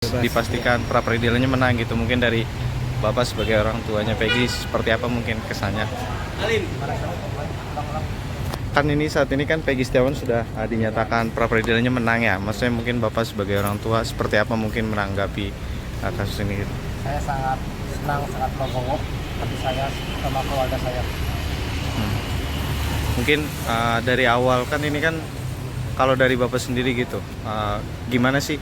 dipastikan pra peradilannya menang gitu. Mungkin dari Bapak sebagai orang tuanya Peggy seperti apa mungkin kesannya? Kan ini saat ini kan Peggy Setiawan sudah dinyatakan pra peradilannya menang ya. Maksudnya mungkin Bapak sebagai orang tua seperti apa mungkin menanggapi kasus ini gitu? Saya sangat senang, sangat legowo, tapi saya sama keluarga saya. Mungkin dari awal kan ini kan kalau dari Bapak sendiri gitu, gimana sih?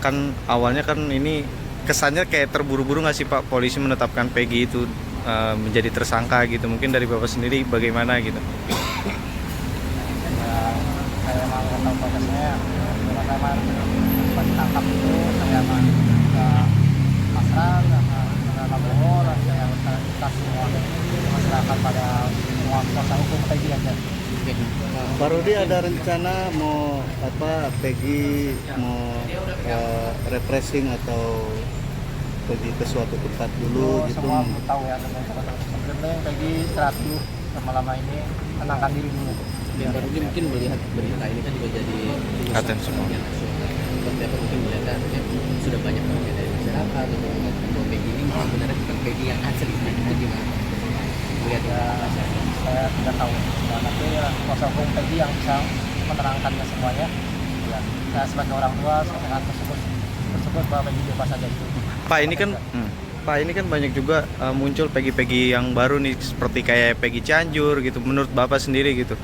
Kan awalnya kan ini kesannya kayak terburu-buru nggak sih Pak polisi menetapkan Peggy itu menjadi tersangka gitu. Mungkin dari Bapak sendiri bagaimana gitu? Ya, saya emang nggak tahu prosesnya. Teman-teman pas ditangkap itu saya emang pasrah, nggak labor, saya kita semua masyarakat pada semua kuasa hukum Peggy aja. Pak Rudi ada rencana mau Peggy mau refreshing atau pergi ke suatu tempat dulu gitu? Semua tahu ya, sebelumnya Peggy istirahat dulu lama-lama ini, tenangkan diri dulu. Dan Pak Rudi mungkin melihat berita ini kan juga jadi Atensi semua. Seperti apa mungkin melihatnya sudah banyak orang dari masyarakat untuk melihat bahwa Peggy ini sebenarnya bukan Peggy yang asli. Itu gimana? Melihat Saya tidak tahu. Nah, nanti kuasa hukum Peggy yang bisa menerangkannya semuanya. Ya, saya sebagai orang tua sangat bersyukur bahwa Peggy bebas saja itu. Pak ini kan banyak juga muncul Peggy-Peggy yang baru nih seperti kayak Peggy Cianjur gitu. Menurut Bapak sendiri gitu,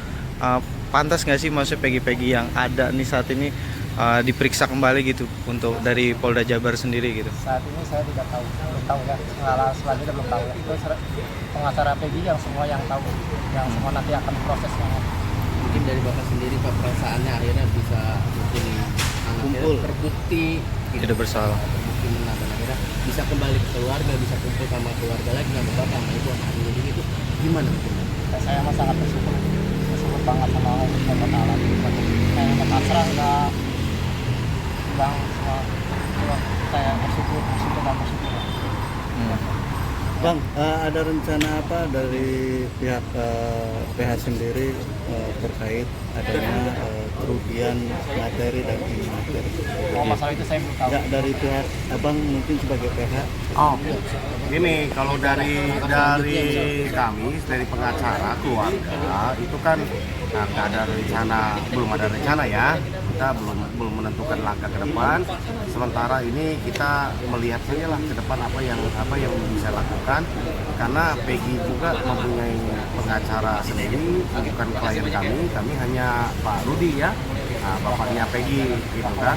pantas nggak sih maksudnya Peggy-Peggy yang ada nih saat ini diperiksa kembali gitu untuk dari Polda Jabar sendiri gitu? Saat ini saya tidak tahu, belum tahu ya. Selanjutnya belum tahu ya. Itu pengacara Peggy yang semua yang tahu, yang semua nanti akan prosesnya. mungkin dari Bapak sendiri Pak perasaannya akhirnya bisa mungkin anaknya Kumpul. terbukti gitu, Tidak bersalah. terbukti menang dan akhirnya bisa kembali ke keluarga, bisa kumpul sama keluarga lagi sama bapak sama ibu sama adik gitu. Gimana mungkin? Saya mah sangat bersyukur banget sama Allah Subhanahu wa taala. Saya udah pasrah, udah bilang semua, saya bersyukur dan bersyukur. Bang, ada rencana apa dari pihak PH sendiri terkait adanya kerugian materi dan imateri? Oh, masalah itu saya belum tahu. Ya, dari pihak abang mungkin sebagai PH. Oh, ini kalau dari kami, dari pengacara keluarga itu kan nggak ada rencana, belum ada rencana ya. Kita belum menentukan langkah ke depan. Sementara ini kita melihat saja lah ke depan apa yang bisa lakukan. Karena Peggy juga mempunyai pengacara sendiri, bukan klien kami hanya Pak Rudi ya, bapaknya Peggy gitu kan.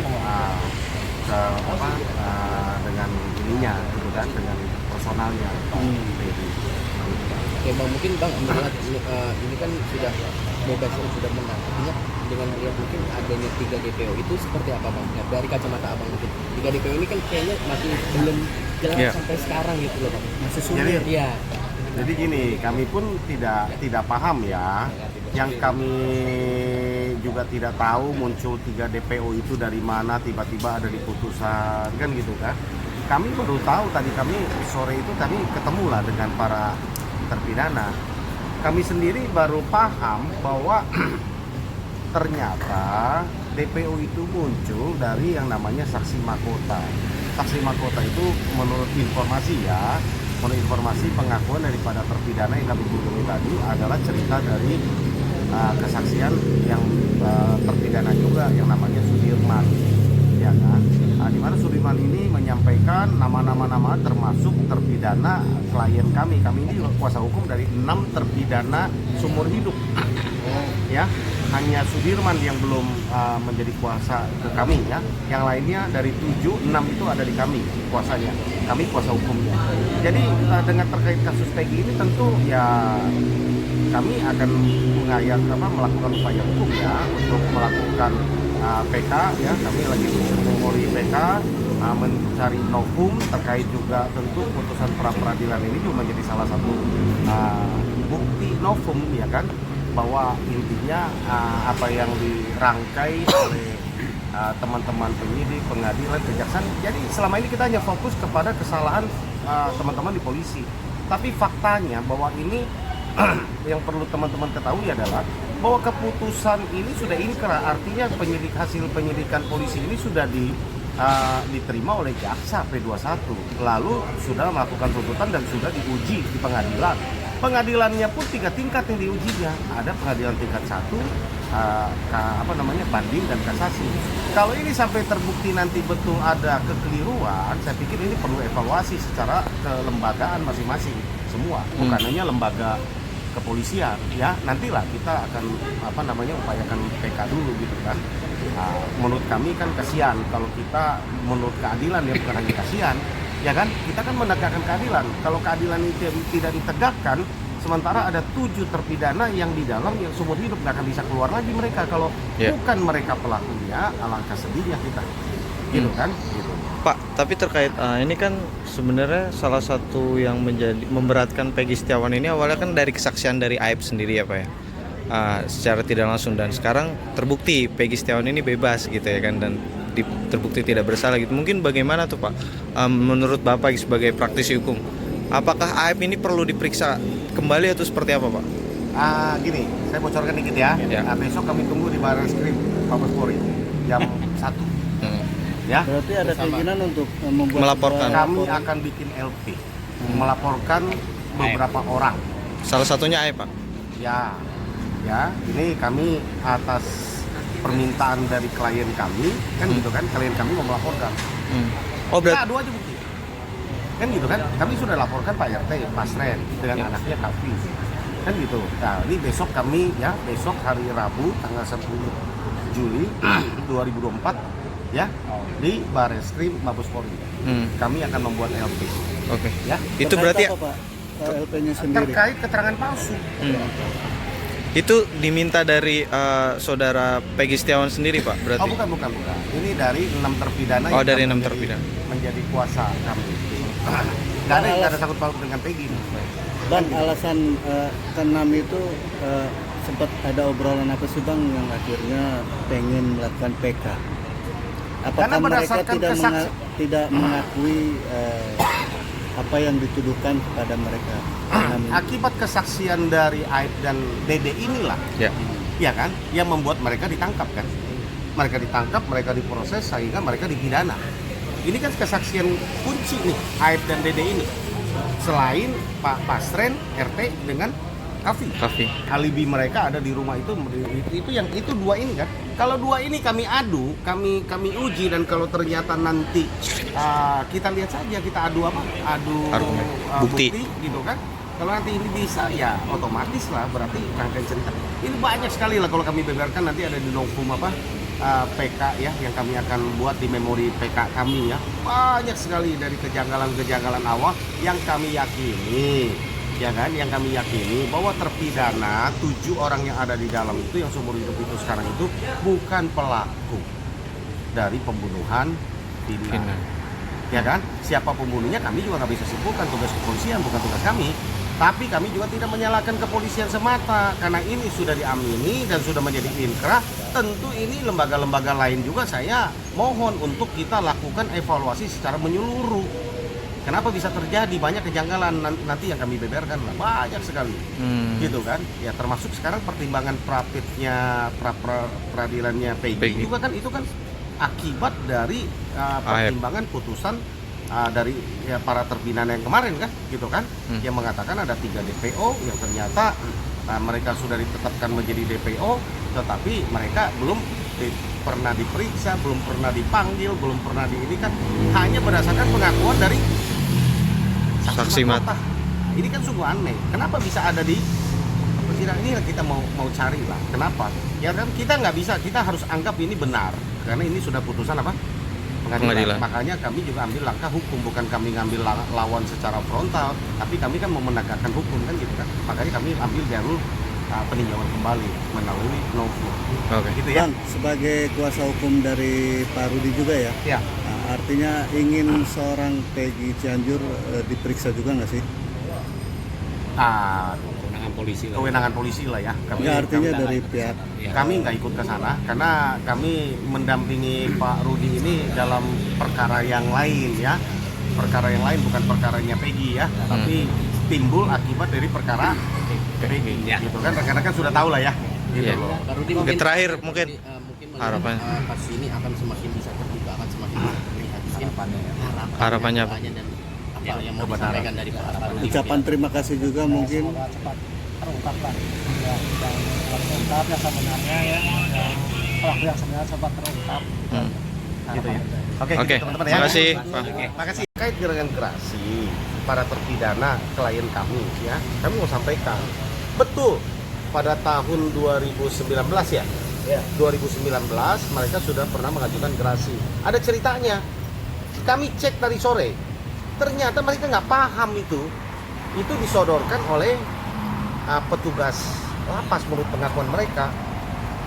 Dengan ininya gitu kan, dengan personalnya Peggy. Oke bang, mungkin bang melihat ini kan sudah bebas sudah menang. Artinya dengan melihat mungkin adanya 3 DPO itu seperti apa bang? Ya, dari kacamata abang mungkin 3 DPO ini kan kayaknya masih belum jelas sampai sekarang gitu loh bang. Masih sulit ya. Jadi gini, kami pun tidak paham ya. Yang kami juga tidak tahu muncul 3 DPO itu dari mana tiba-tiba ada di putusan kan gitu kan. Kami baru tahu tadi, kami sore itu kami ketemulah dengan para terpidana. Kami sendiri baru paham bahwa ternyata DPO itu muncul dari yang namanya saksi mahkota. Saksi mahkota itu menurut informasi pengakuan daripada terpidana yang kami kunjungi tadi adalah cerita dari kesaksian yang terpidana juga yang namanya Sudirman, ya kan? Di mana Sudirman ini menyampaikan nama-nama termasuk terpidana klien kami. Kami ini kuasa hukum dari 6 terpidana seumur hidup, ya. Hanya Sudirman yang belum menjadi kuasa ke kami ya. Yang lainnya dari 7, 6 itu ada di kami kuasanya. Kami kuasa hukumnya. Jadi dengan terkait kasus Peggy ini tentu ya kami akan melakukan upaya hukum ya untuk melakukan PK ya. Kami lagi mengumpulkan PK, mencari novum terkait juga tentu putusan pra peradilan ini juga menjadi salah satu bukti novum ya kan, bahwa intinya apa yang dirangkai oleh teman-teman penyidik, pengadilan, kejaksaan. Jadi selama ini kita hanya fokus kepada kesalahan teman-teman di polisi. Tapi faktanya bahwa ini yang perlu teman-teman ketahui adalah bahwa keputusan ini sudah inkrah, artinya hasil penyidikan polisi ini sudah diterima oleh jaksa P21, lalu sudah melakukan tuntutan dan sudah diuji di pengadilan. Pengadilannya pun 3 tingkat yang diujinya, ada pengadilan tingkat 1, banding dan kasasi. Kalau ini sampai terbukti nanti betul ada kekeliruan, saya pikir ini perlu evaluasi secara kelembagaan masing-masing semua, bukan hanya lembaga kepolisian ya. Nantilah kita akan upayakan PK dulu gitu kan. Menurut kami kan kasihan kalau kita menurut keadilan, ya bukan hanya kasihan ya kan, kita kan menegakkan keadilan. Kalau keadilan itu tidak ditegakkan, sementara ada 7 terpidana yang di dalam yang seumur hidup nggak akan bisa keluar lagi mereka kalau bukan mereka pelakunya, alangkah sedihnya kita gitu kan gitu. Pak, tapi terkait ini kan sebenarnya salah satu yang memberatkan Peggy Setiawan ini awalnya kan dari kesaksian dari Aib sendiri ya Pak ya, secara tidak langsung, dan sekarang terbukti Peggy Setiawan ini bebas gitu ya kan, dan terbukti tidak bersalah gitu. Mungkin bagaimana tuh Pak, menurut Bapak sebagai praktisi hukum, apakah Aib ini perlu diperiksa kembali atau seperti apa Pak? Gini, saya bocorkan dikit ya. Besok kami tunggu di Barreskrim Mabes Polri jam 1. Ya. Berarti ada keinginan untuk Melaporkan. Kami akan bikin LP, melaporkan beberapa orang. Salah satunya Aib Pak? Ya, ini kami atas permintaan dari klien kami, kan gitu kan, klien kami mau melaporkan. Oh berarti Adu aja bukti. Kan gitu kan, kami sudah laporkan Pak RT, Pasren, dengan anaknya Kavi. Kan gitu. Nah, ini besok kami ya, besok hari Rabu tanggal 10 Juli 2024 ya, di Barreskrim Mabes Polri. Kami akan membuat LP. Oke. Ya. Itu berarti apa, Pak? LP-nya sendiri. Terkait keterangan palsu. Itu diminta dari saudara Peggy Setiawan sendiri Pak berarti? Oh bukan. Ini dari 6 terpidana. Oh, dari 6 terpidana. Menjadi kuasa kami. Nggak ada sangkut paut dengan Peggy. Bang, alasan ke-6 itu sempat ada obrolan apa sih Bang yang akhirnya pengen melakukan PK? Apakah Karena mereka berdasarkan tidak mengakui apa yang dituduhkan kepada mereka? Akibat kesaksian dari Aib dan Dede inilah, ya kan, yang membuat mereka ditangkap kan. Mereka ditangkap, mereka diproses sehingga mereka dipidana. Ini kan kesaksian kunci nih, Aib dan Dede ini. Selain Pak Pasren, RT dengan Kavi. Alibi mereka ada di rumah itu dua ini kan. Kalau dua ini kami adu, kami uji, dan kalau ternyata nanti kita lihat saja, kita adu bukti gitu kan. Kalau nanti ini bisa ya otomatis lah, berarti rangkaian cerita. Ini banyak sekali lah kalau kami beberkan, nanti ada di novum PK ya, yang kami akan buat di memori PK kami ya. Banyak sekali dari kejanggalan awal yang kami yakini. Ya kan, yang kami yakini bahwa terpidana 7 orang yang ada di dalam itu yang seumur hidup itu sekarang itu bukan pelaku dari pembunuhan Vina. Ya kan, siapa pembunuhnya kami juga nggak bisa simpulkan, tugas kepolisian bukan tugas kami. Tapi kami juga tidak menyalahkan kepolisian semata, karena ini sudah diamini dan sudah menjadi inkrah. Tentu ini lembaga-lembaga lain juga saya mohon untuk kita lakukan evaluasi secara menyeluruh. Kenapa bisa terjadi banyak kejanggalan nanti yang kami beberkan lah, banyak sekali gitu kan ya, termasuk sekarang pertimbangan peradilannya Peggy juga kan, itu kan akibat dari pertimbangan putusan dari para terpidana yang kemarin kan gitu kan, yang mengatakan ada 3 DPO yang ternyata mereka sudah ditetapkan menjadi DPO, tetapi mereka belum pernah diperiksa, belum pernah dipanggil, belum pernah ini kan, hanya berdasarkan pengakuan dari saksi mata. Ini kan sungguh aneh. Kenapa bisa ada di persidangan ini? Kita mau cari lah. Kenapa? Ya kan kita nggak bisa. Kita harus anggap ini benar karena ini sudah putusan pengadilan. Makanya kami juga ambil langkah hukum, bukan kami ngambil lawan secara frontal, tapi kami kan mau menegakkan hukum kan gitu kan. Makanya kami ambil jalur peninjauan kembali melalui novum. Gitu ya. Bang, sebagai kuasa hukum dari Pak Rudi juga ya. Ya. Artinya ingin seorang Peggy Cianjur diperiksa juga nggak sih? Kewenangan polisi lah ya. Artinya dari pihak kami nggak ikut ke sana karena kami mendampingi Pak Rudi ini dalam perkara yang lain ya. Perkara yang lain bukan perkaranya Peggy ya, tapi timbul akibat dari perkara Peggy gitu kan. Rekan-rekan sudah tahu lah ya. Gitu loh. Pak Rudi, Terakhir mungkin harapannya kasus ini akan semakin bisa terbuka, akan semakin bisa harapannya ya. Harapannya apa? dan apa yang mau kebenaran. disampaikan dari para Ucapan terima kasih juga mungkin. Semoga cepat terungkap lah ya, yang terungkap yang sebenarnya ya, yang pelaku yang sebenarnya cepat terungkap. Gitu ya. Oke, Oke, gitu, teman-teman ya. terima kasih, Pak. Oke, makasih. Terkait dengan gerasi para terpidana klien kami ya, kami mau sampaikan betul pada tahun 2019 ya. 2019 mereka sudah pernah mengajukan gerasi. Ada ceritanya. Kami cek dari sore. Ternyata mereka nggak paham itu disodorkan oleh petugas lapas menurut pengakuan mereka.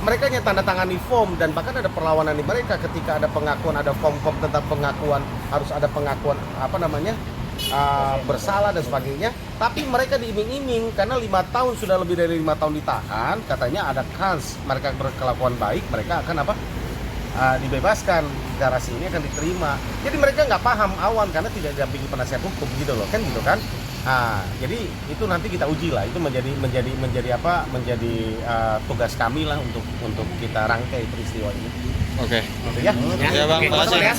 Mereka hanya tanda tangani form dan bahkan ada perlawanan di mereka ketika ada pengakuan, ada form-form tentang pengakuan, harus ada pengakuan bersalah dan sebagainya. Tapi mereka diiming-iming karena 5 tahun sudah lebih dari 5 tahun ditahan, katanya ada kans mereka berkelakuan baik, mereka akan dibebaskan, garasi ini akan diterima. Jadi mereka nggak paham awal karena tidak didampingi penasihat hukum gitu loh, kan gitu kan. Jadi itu nanti kita uji lah, itu menjadi tugas kami lah untuk kita rangkai peristiwa ini. Oke. Gitu ya. Ya, Bang, Oke, makasih. teman-teman ya.